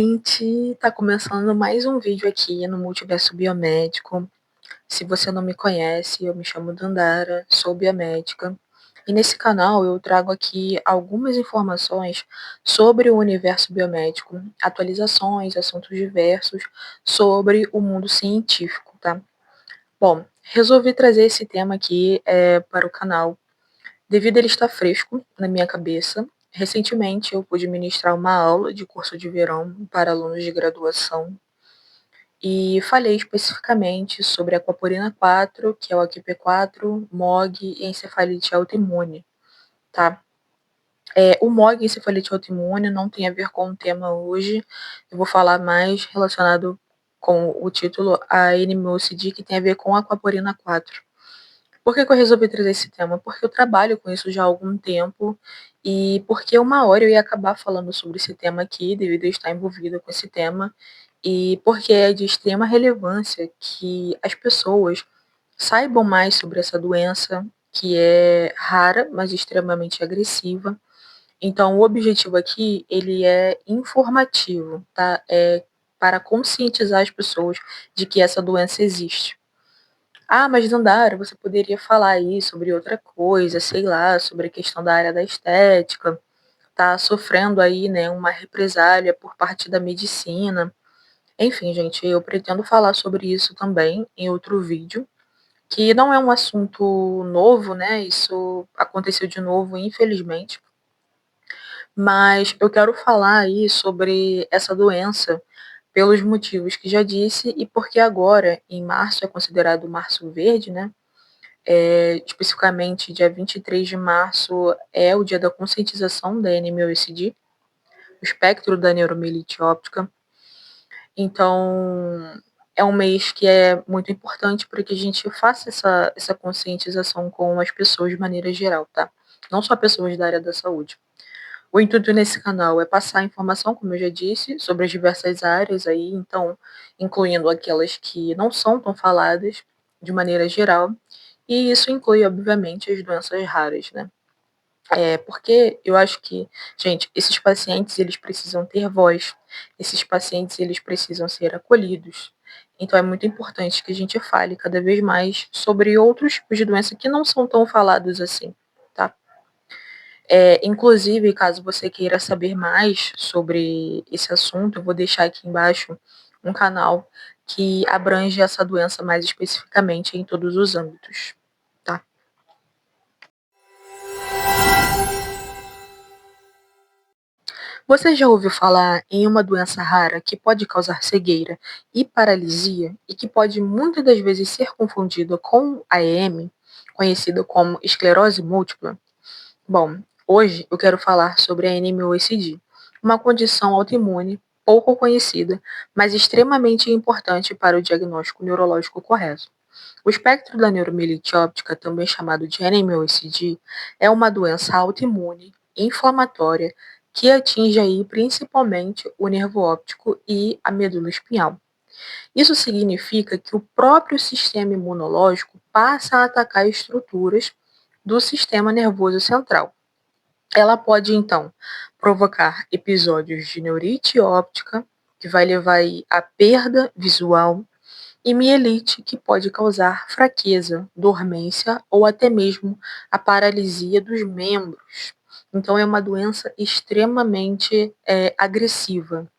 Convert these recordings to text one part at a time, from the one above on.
Gente, tá começando mais um vídeo aqui no Multiverso Biomédico. Se você não me conhece, eu me chamo Dandara, sou biomédica. E nesse canal eu trago aqui algumas informações sobre o universo biomédico, atualizações, assuntos diversos sobre o mundo científico, tá? Bom, resolvi trazer esse tema aqui para o canal devido a ele estar fresco na minha cabeça. Recentemente eu pude ministrar uma aula de curso de verão para alunos de graduação e falei especificamente sobre a aquaporina 4, que é o AQP4, MOG e encefalite autoimune, tá? O MOG e encefalite autoimune não tem a ver com o tema hoje, eu vou falar mais relacionado com o título a NMOCD, que tem a ver com a aquaporina 4. Por que eu resolvi trazer esse tema? Porque eu trabalho com isso já há algum tempo e porque uma hora eu ia acabar falando sobre esse tema aqui, devido a estar envolvida com esse tema, e porque é de extrema relevância que as pessoas saibam mais sobre essa doença, que é rara, mas extremamente agressiva. Então, o objetivo aqui, ele é informativo, tá? É para conscientizar as pessoas de que essa doença existe. Ah, mas Dandara, você poderia falar aí sobre outra coisa, sei lá, sobre a questão da área da estética, tá sofrendo aí, né, uma represália por parte da medicina. Enfim, gente, eu pretendo falar sobre isso também em outro vídeo, que não é um assunto novo, né? Isso aconteceu de novo, infelizmente. Mas eu quero falar aí sobre essa doença pelos motivos que já disse e porque agora, em março, é considerado Março Verde, né? Especificamente dia 23 de março é o dia da conscientização da NMOSD, o espectro da neuromielite óptica. Então, é um mês que é muito importante para que a gente faça essa conscientização com as pessoas de maneira geral, tá? Não só pessoas da área da saúde. O intuito nesse canal é passar informação, como eu já disse, sobre as diversas áreas aí, então, incluindo aquelas que não são tão faladas de maneira geral, e isso inclui, obviamente, as doenças raras, né? Porque eu acho que, gente, esses pacientes, eles precisam ter voz, esses pacientes, eles precisam ser acolhidos. Então, é muito importante que a gente fale cada vez mais sobre outros tipos de doença que não são tão falados assim, tá? Inclusive, caso você queira saber mais sobre esse assunto, eu vou deixar aqui embaixo um canal que abrange essa doença mais especificamente em todos os âmbitos, tá? Você já ouviu falar em uma doença rara que pode causar cegueira e paralisia e que pode muitas das vezes ser confundida com a EM, conhecida como esclerose múltipla? Bom, hoje eu quero falar sobre a NMOSD, uma condição autoimune pouco conhecida, mas extremamente importante para o diagnóstico neurológico correto. O espectro da neuromielite óptica, também chamado de NMOSD, é uma doença autoimune, inflamatória, que atinge aí principalmente o nervo óptico e a medula espinhal. Isso significa que o próprio sistema imunológico passa a atacar estruturas do sistema nervoso central. Ela pode, então, provocar episódios de neurite óptica, que vai levar aí à perda visual, e mielite, que pode causar fraqueza, dormência ou até mesmo a paralisia dos membros. Então, é uma doença extremamente agressiva.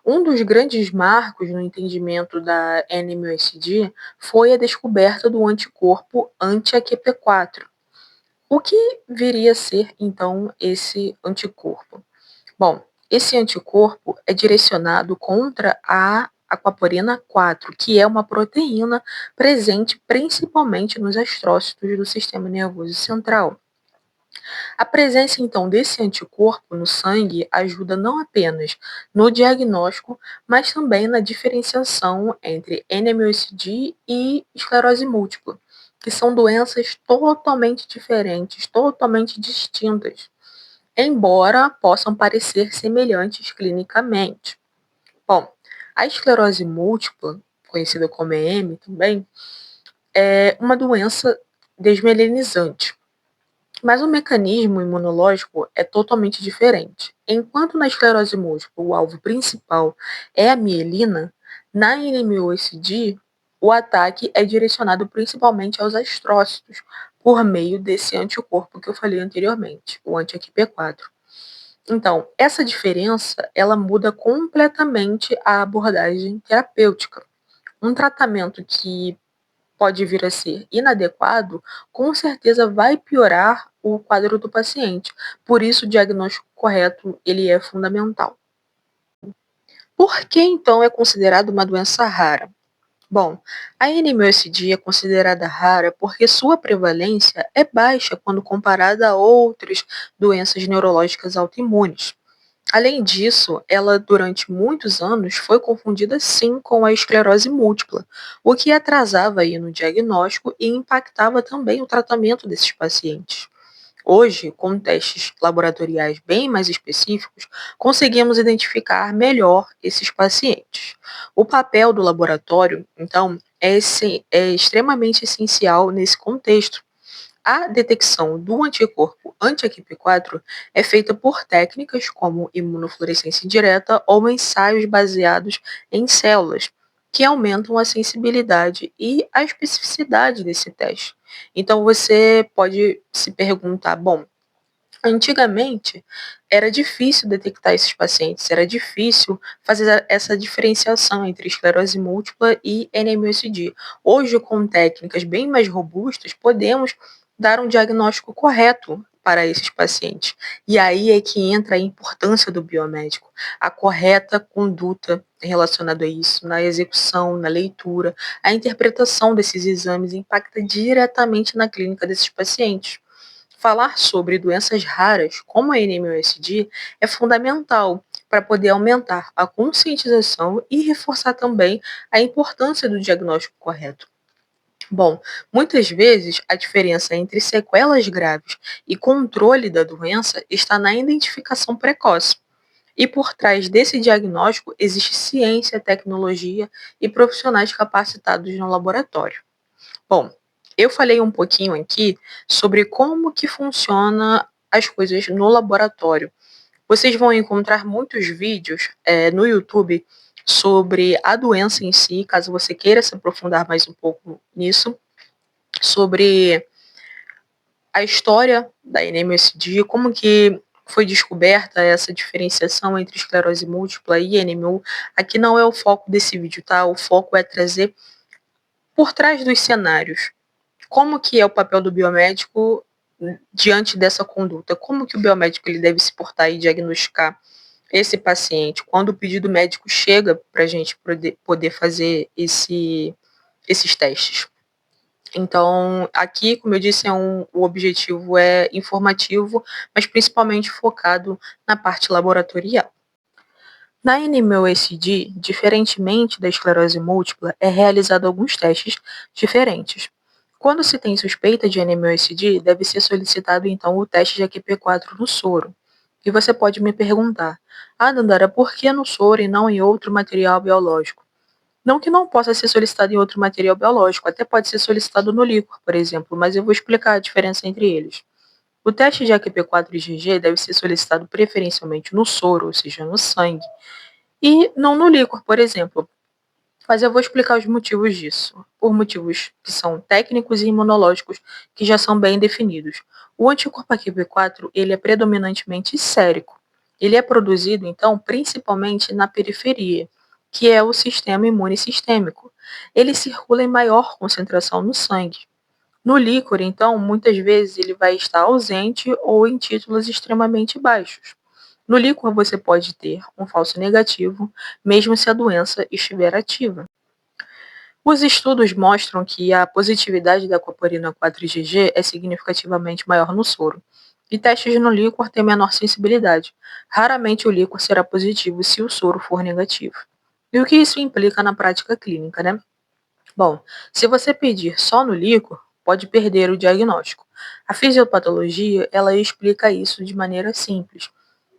Um dos grandes marcos no entendimento da NMOSD foi a descoberta do anticorpo anti-AQP4. O que viria a ser, então, esse anticorpo? Bom, esse anticorpo é direcionado contra a aquaporina 4, que é uma proteína presente principalmente nos astrócitos do sistema nervoso central. A presença, então, desse anticorpo no sangue ajuda não apenas no diagnóstico, mas também na diferenciação entre NMOSD e esclerose múltipla, que são doenças totalmente diferentes, totalmente distintas, embora possam parecer semelhantes clinicamente. Bom, a esclerose múltipla, conhecida como EM também, é uma doença desmelinizante. Mas o mecanismo imunológico é totalmente diferente. Enquanto na esclerose múltipla o alvo principal é a mielina, na NMOSD o ataque é direcionado principalmente aos astrócitos, por meio desse anticorpo que eu falei anteriormente, o anti-AQP4. Então, essa diferença, ela muda completamente a abordagem terapêutica. Um tratamento que pode vir a ser inadequado, com certeza vai piorar o quadro do paciente. Por isso, o diagnóstico correto, ele é fundamental. Por que então é considerado uma doença rara? Bom, a NMOSD é considerada rara porque sua prevalência é baixa quando comparada a outras doenças neurológicas autoimunes. Além disso, ela durante muitos anos foi confundida sim com a esclerose múltipla, o que atrasava aí no diagnóstico e impactava também o tratamento desses pacientes. Hoje, com testes laboratoriais bem mais específicos, conseguimos identificar melhor esses pacientes. O papel do laboratório, então, é extremamente essencial nesse contexto. A detecção do anticorpo anti-AQP4 é feita por técnicas como imunofluorescência indireta ou ensaios baseados em células, que aumentam a sensibilidade e a especificidade desse teste. Então você pode se perguntar, bom, antigamente era difícil detectar esses pacientes, era difícil fazer essa diferenciação entre esclerose múltipla e NMOSD. Hoje, com técnicas bem mais robustas, podemos dar um diagnóstico correto para esses pacientes. E aí é que entra a importância do biomédico, a correta conduta relacionada a isso, na execução, na leitura, a interpretação desses exames impacta diretamente na clínica desses pacientes. Falar sobre doenças raras, como a NMOSD, é fundamental para poder aumentar a conscientização e reforçar também a importância do diagnóstico correto. Bom, muitas vezes a diferença entre sequelas graves e controle da doença está na identificação precoce. E por trás desse diagnóstico existe ciência, tecnologia e profissionais capacitados no laboratório. Bom, eu falei um pouquinho aqui sobre como que funciona as coisas no laboratório. Vocês vão encontrar muitos vídeos no YouTube sobre a doença em si, caso você queira se aprofundar mais um pouco nisso, sobre a história da NMOSD, como que foi descoberta essa diferenciação entre esclerose múltipla e NMO. Aqui não é o foco desse vídeo, tá? O foco é trazer por trás dos cenários como que é o papel do biomédico diante dessa conduta? Como que o biomédico ele deve se portar e diagnosticar esse paciente quando o pedido médico chega para a gente poder fazer esses testes? Então, aqui, como eu disse, o objetivo é informativo, mas principalmente focado na parte laboratorial. Na NMOSD, diferentemente da esclerose múltipla, é realizado alguns testes diferentes. Quando se tem suspeita de NMOSD, deve ser solicitado então o teste de AQP4 no soro. E você pode me perguntar, Dandara, por que no soro e não em outro material biológico? Não que não possa ser solicitado em outro material biológico, até pode ser solicitado no líquor, por exemplo, mas eu vou explicar a diferença entre eles. O teste de AQP4 IgG deve ser solicitado preferencialmente no soro, ou seja, no sangue, e não no líquor, por exemplo. Mas eu vou explicar os motivos disso, por motivos que são técnicos e imunológicos, que já são bem definidos. O anticorpo AQP4, ele é predominantemente sérico. Ele é produzido, então, principalmente na periferia, que é o sistema imune sistêmico. Ele circula em maior concentração no sangue. No líquor, então, muitas vezes ele vai estar ausente ou em títulos extremamente baixos. No líquor, você pode ter um falso negativo, mesmo se a doença estiver ativa. Os estudos mostram que a positividade da aquaporina 4-IgG é significativamente maior no soro, e testes no líquor têm menor sensibilidade. Raramente o líquor será positivo se o soro for negativo. E o que isso implica na prática clínica, né? Bom, se você pedir só no líquor, pode perder o diagnóstico. A fisiopatologia, ela explica isso de maneira simples.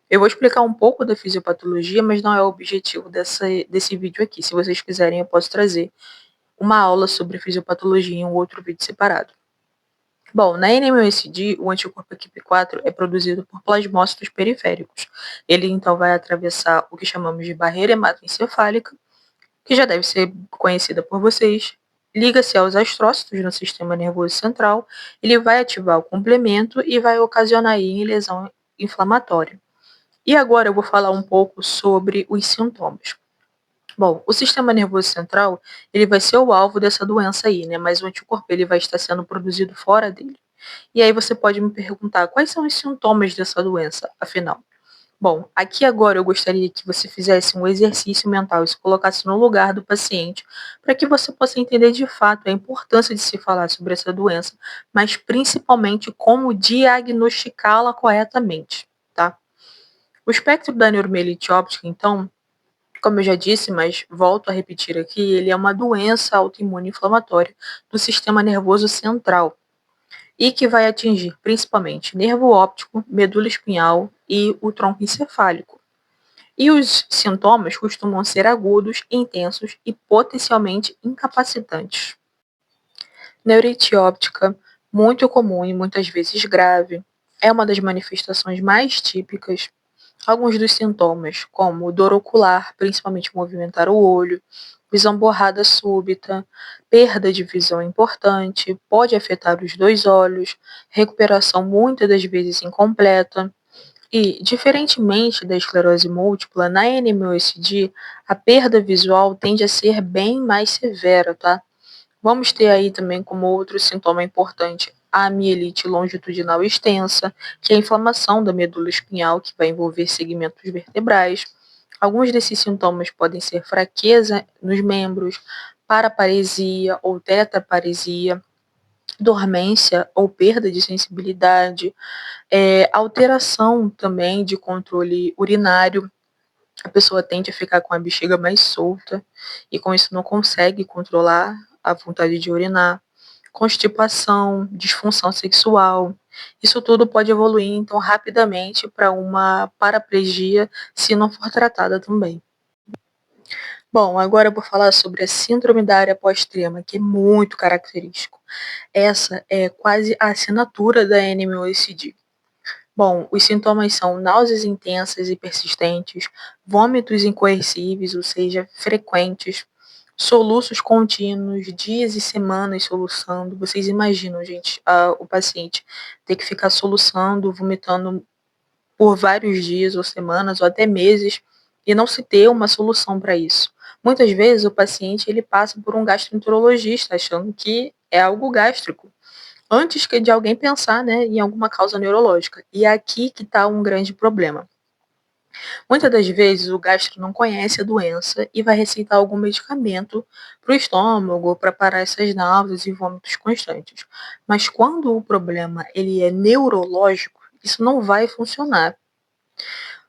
Eu vou explicar um pouco da fisiopatologia, mas não é o objetivo desse vídeo aqui. Se vocês quiserem, eu posso trazer uma aula sobre fisiopatologia em um outro vídeo separado. Bom, na NMOSD, o anticorpo equipe 4 é produzido por plasmócitos periféricos. Ele então vai atravessar o que chamamos de barreira hematoencefálica, que já deve ser conhecida por vocês, liga-se aos astrócitos no sistema nervoso central, ele vai ativar o complemento e vai ocasionar aí lesão inflamatória. E agora eu vou falar um pouco sobre os sintomas. Bom, o sistema nervoso central, ele vai ser o alvo dessa doença aí, né? Mas o anticorpo ele vai estar sendo produzido fora dele. E aí você pode me perguntar quais são os sintomas dessa doença, afinal. Bom, aqui agora eu gostaria que você fizesse um exercício mental e se colocasse no lugar do paciente, para que você possa entender de fato a importância de se falar sobre essa doença, mas principalmente como diagnosticá-la corretamente, tá? O espectro da neuromielite óptica, então, como eu já disse, mas volto a repetir aqui, ele é uma doença autoimune inflamatória do sistema nervoso central e que vai atingir principalmente nervo óptico, medula espinhal e o tronco encefálico. E os sintomas costumam ser agudos, intensos e potencialmente incapacitantes. Neurite óptica, muito comum e muitas vezes grave, é uma das manifestações mais típicas. Alguns dos sintomas, como dor ocular, principalmente movimentar o olho, visão borrada súbita, perda de visão importante, pode afetar os dois olhos, recuperação muitas das vezes incompleta. E, diferentemente da esclerose múltipla, na NMOSD, a perda visual tende a ser bem mais severa, tá? Vamos ter aí também como outro sintoma importante a mielite longitudinal extensa, que é a inflamação da medula espinhal, que vai envolver segmentos vertebrais. Alguns desses sintomas podem ser fraqueza nos membros, paraparesia ou tetraparesia, dormência ou perda de sensibilidade, alteração também de controle urinário. A pessoa tende a ficar com a bexiga mais solta e com isso não consegue controlar a vontade de urinar. Constipação, disfunção sexual. Isso tudo pode evoluir então rapidamente para uma paraplegia se não for tratada também. Bom, agora eu vou falar sobre a síndrome da área pós-trema, que é muito característico. Essa é quase a assinatura da NMOSD. Bom, os sintomas são náuseas intensas e persistentes, vômitos incoercíveis, ou seja, frequentes, soluços contínuos, dias e semanas soluçando. Vocês imaginam, gente, o paciente ter que ficar soluçando, vomitando por vários dias ou semanas ou até meses e não se ter uma solução para isso. Muitas vezes o paciente ele passa por um gastroenterologista achando que é algo gástrico antes que de alguém pensar, né, em alguma causa neurológica. E é aqui que está um grande problema. Muitas das vezes o gastro não conhece a doença e vai receitar algum medicamento para o estômago para parar essas náuseas e vômitos constantes. Mas quando o problema ele é neurológico, isso não vai funcionar.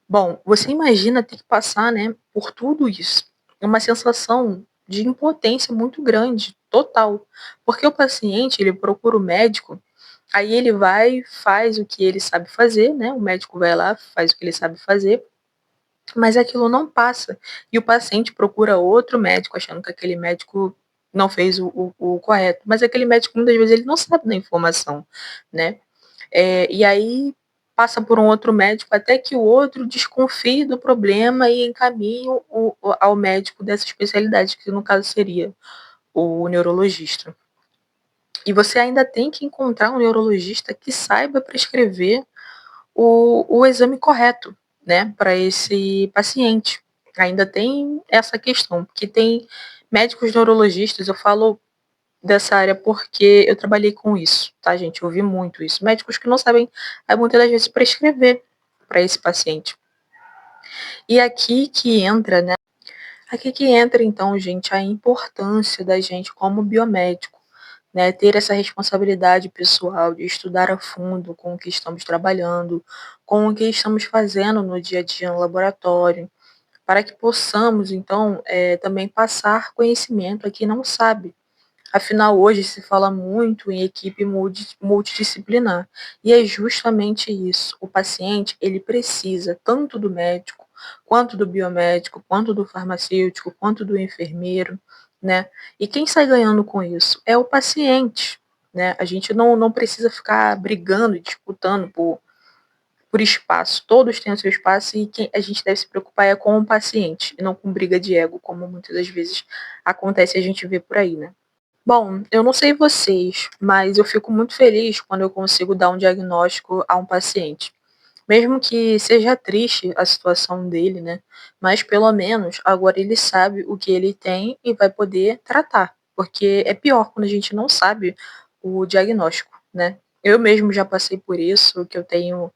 Bom, você imagina ter que passar, né, por tudo isso. É uma sensação de impotência muito grande, total. Porque o paciente, ele procura o médico, aí ele vai, faz o que ele sabe fazer, né? O médico vai lá, faz o que ele sabe fazer, mas aquilo não passa. E o paciente procura outro médico, achando que aquele médico não fez o correto. Mas aquele médico, muitas vezes, ele não sabe da informação, né? E aí passa por um outro médico até que o outro desconfie do problema e encaminhe ao médico dessa especialidade, que no caso seria o neurologista. E você ainda tem que encontrar um neurologista que saiba prescrever o exame correto, né, para esse paciente. Ainda tem essa questão, porque tem médicos neurologistas, eu falo dessa área porque eu trabalhei com isso, tá, gente? Eu vi muito isso. Médicos que não sabem, muitas das vezes, prescrever para esse paciente. E aqui que entra, né? Aqui que entra, então, gente, a importância da gente como biomédico, né? Ter essa responsabilidade pessoal de estudar a fundo com o que estamos trabalhando, com o que estamos fazendo no dia a dia no laboratório, para que possamos, então, também passar conhecimento a quem não sabe. Afinal, hoje se fala muito em equipe multidisciplinar, e é justamente isso. O paciente, ele precisa tanto do médico, quanto do biomédico, quanto do farmacêutico, quanto do enfermeiro, né? E quem sai ganhando com isso é o paciente. né? A gente não precisa ficar brigando e disputando por espaço. Todos têm o seu espaço e quem a gente deve se preocupar é com o paciente e não com briga de ego, como muitas das vezes acontece e a gente vê por aí, né? Bom, eu não sei vocês, mas eu fico muito feliz quando eu consigo dar um diagnóstico a um paciente. Mesmo que seja triste a situação dele, né? Mas pelo menos agora ele sabe o que ele tem e vai poder tratar. Porque é pior quando a gente não sabe o diagnóstico, né? Eu mesmo já passei por isso, que eu tenho,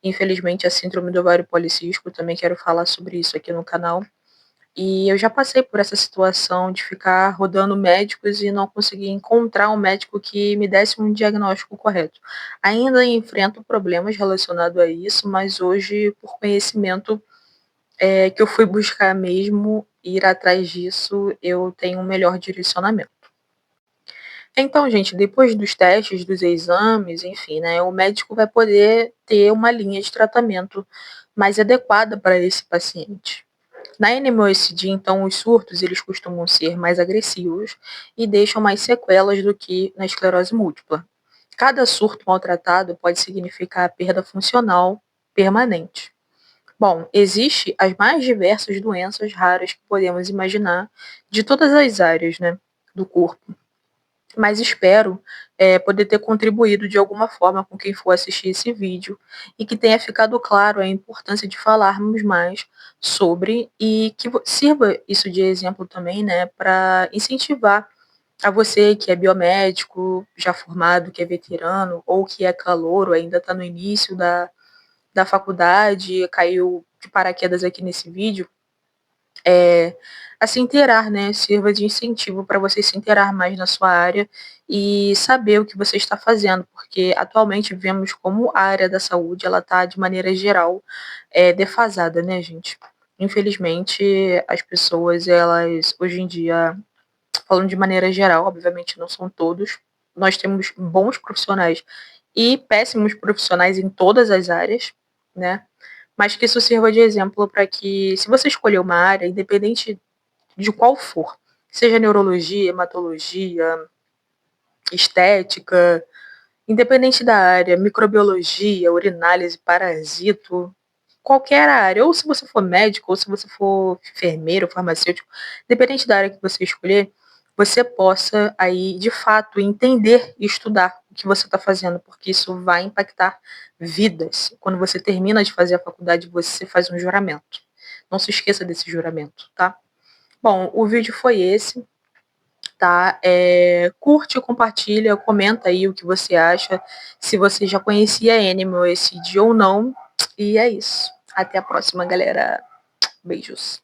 infelizmente, a síndrome do ovário policístico, também quero falar sobre isso aqui no canal. E eu já passei por essa situação de ficar rodando médicos e não conseguir encontrar um médico que me desse um diagnóstico correto. Ainda enfrento problemas relacionados a isso, mas hoje, por conhecimento que eu fui buscar mesmo, ir atrás disso, eu tenho um melhor direcionamento. Então, gente, depois dos testes, dos exames, enfim, né, o médico vai poder ter uma linha de tratamento mais adequada para esse paciente. Na NMOSD, então, os surtos eles costumam ser mais agressivos e deixam mais sequelas do que na esclerose múltipla. Cada surto maltratado pode significar perda funcional permanente. Bom, existe as mais diversas doenças raras que podemos imaginar de todas as áreas, né, do corpo, mas espero poder ter contribuído de alguma forma com quem for assistir esse vídeo e que tenha ficado claro a importância de falarmos mais sobre e que sirva isso de exemplo também, né, para incentivar a você que é biomédico, já formado, que é veterano, ou que é calouro, ainda está no início da faculdade, caiu de paraquedas aqui nesse vídeo, a se inteirar, né? Sirva de incentivo para você se inteirar mais na sua área e saber o que você está fazendo, porque atualmente vemos como a área da saúde ela está de maneira geral defasada, né, gente? Infelizmente, as pessoas, elas hoje em dia, falando de maneira geral, obviamente não são todos, nós temos bons profissionais e péssimos profissionais em todas as áreas, né? Mas que isso sirva de exemplo para que, se você escolher uma área, independente de qual for, seja neurologia, hematologia, estética, independente da área, microbiologia, urinálise, parasito, qualquer área, ou se você for médico, ou se você for enfermeiro, farmacêutico, independente da área que você escolher, você possa aí, de fato, entender e estudar o que você está fazendo, porque isso vai impactar vidas. Quando você termina de fazer a faculdade, você faz um juramento. Não se esqueça desse juramento, tá? Bom, o vídeo foi esse, tá? Curte, compartilha, comenta aí o que você acha, se você já conhecia Animal esse dia ou não. E é isso. Até a próxima, galera. Beijos.